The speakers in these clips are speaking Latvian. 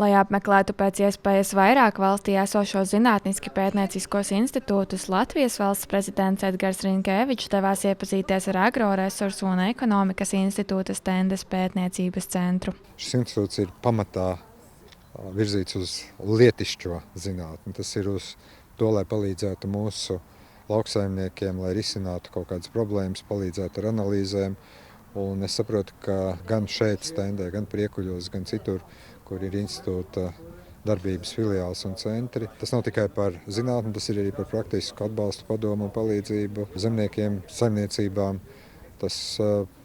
Lai apmeklētu pēc iespējas vairāk valstī esošo zinātniski pētnieciskos institūtus, Latvijas valsts prezidents Edgars Rinkēvičs devās iepazīties ar Agroresursu un ekonomikas institūta Stendes pētniecības centru. Šis institūts ir pamatā virzīts uz lietišķo zinātni. Tas ir uz to, lai palīdzētu mūsu lauksaimniekiem, lai risinātu kaut kādas problēmas, palīdzētu ar analīzēm. Un es saprotu, ka gan šeit Stendē, gan Priekuļos, gan citur, kur ir institūta darbības filiāls un centri. Tas nav tikai par zinātni, tas ir arī par praktisku atbalstu, padomu un palīdzību zemniekiem, saimniecībām. Tas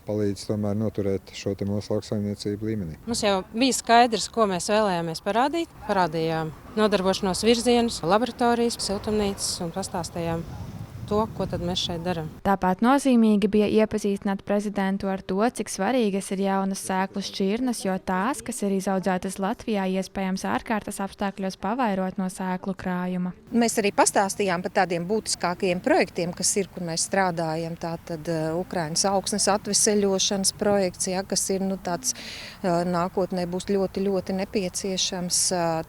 palīdz tomēr noturēt šo mūsu lauksaimniecību līmenī. Mums jau bija skaidrs, ko mēs vēlējāmies parādīt. Parādījām nodarbošanos virzienus, laboratorijas, siltumnīcas un pastāstījām to, ko tad mēs šeit darām. Tāpat nozīmīgi bija iepazīstināt prezidentu ar to, cik svarīgas ir jaunas sēklu šķirnes, jo tās, kas ir izaudzētas Latvijā, iespējams ārkārtas apstākļos pavairot no sēklu krājuma. Mēs arī pastāstījām par tādiem būtiskākajiem projektiem, kas ir, kur mēs strādājam. Tātad Ukrainas augsnes atveseļošanas projekts, kas ir tāds nākotnē būs ļoti, ļoti nepieciešams.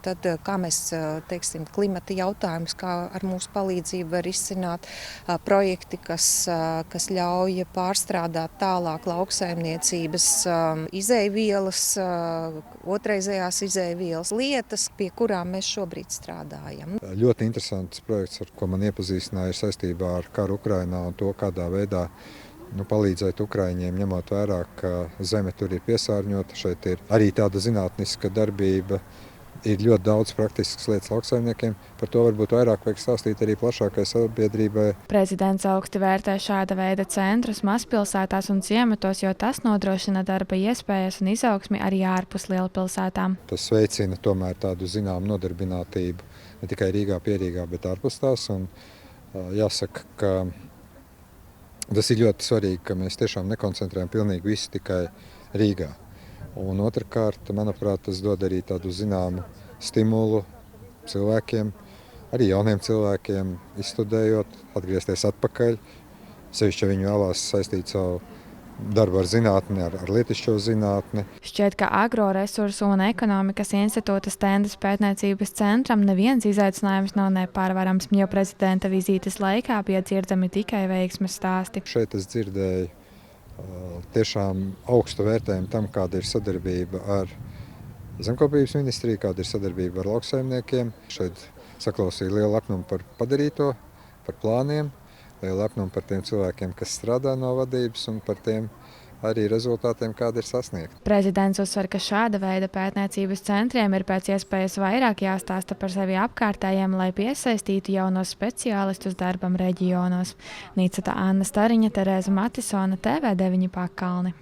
Tad kā mēs, klimata jautājumus, kā ar mūsu palīdzību var izcināt projekti, kas ļauj pārstrādāt tālāk lauksaimniecības izēvielas, otrreizējās izēvielas lietas, pie kurām mēs šobrīd strādājam. Ļoti interesants projekts, ar ko man iepazīstināja, ir saistībā ar karu Ukrainā un to, kādā veidā palīdzēt Ukraiņiem, ņemot vērā, ka zeme tur ir piesārņota. Šeit ir arī tāda zinātniska darbība. Ir ļoti daudz praktiskas lietas lauksaimniekiem. Par to varbūt vairāk vajag stāstīt arī plašākai sabiedrībai. Prezidents augsti vērtē šāda veida centrus mazpilsētās un ciematos, jo tas nodrošina darba iespējas un izaugsmi arī ārpus lielpilsētām. Tas veicina tomēr tādu zināmu nodarbinātību ne tikai Rīgā, Pierīgā, bet ārpus tās. Un, jāsaka, ka tas ir ļoti svarīgi, ka mēs tiešām nekoncentrējam pilnīgi visu tikai Rīgā. Un otrkārt, manuprāt, tas dod arī tādu zināmu stimulu cilvēkiem, arī jauniem cilvēkiem, izstudējot, atgriezties atpakaļ. Sevišķi viņi vēlās saistīt savu darbu ar zinātni, ar lietišķo zinātni. Šķiet, ka Agroresursu un ekonomikas institūta Stendes pētniecības centram neviens izaicinājums nav nepārvarams, jo prezidenta vizītes laikā bija dzirdami tikai veiksmes stāsti. Šeit es dzirdēju tiešām augstu vērtējumu tam, kāda ir sadarbība ar Zemkopības ministriju, kāda ir sadarbība ar lauksaimniekiem. Šeit saklausīja lielu lepnumu par padarīto, par plāniem, lielu lepnumu par tiem cilvēkiem, kas strādā no vadības un par tiem arī rezultātiem, kādi ir sasniegti. Prezidents uzsver, ka šāda veida pētniecības centriem ir pēc iespējas vairāk jāstāsta par sevi apkārtējiem, lai piesaistītu jaunos speciālistus darbam reģionos. Nīcata Anna Stariņa, Terēza Matisona, TV9 Pakalni.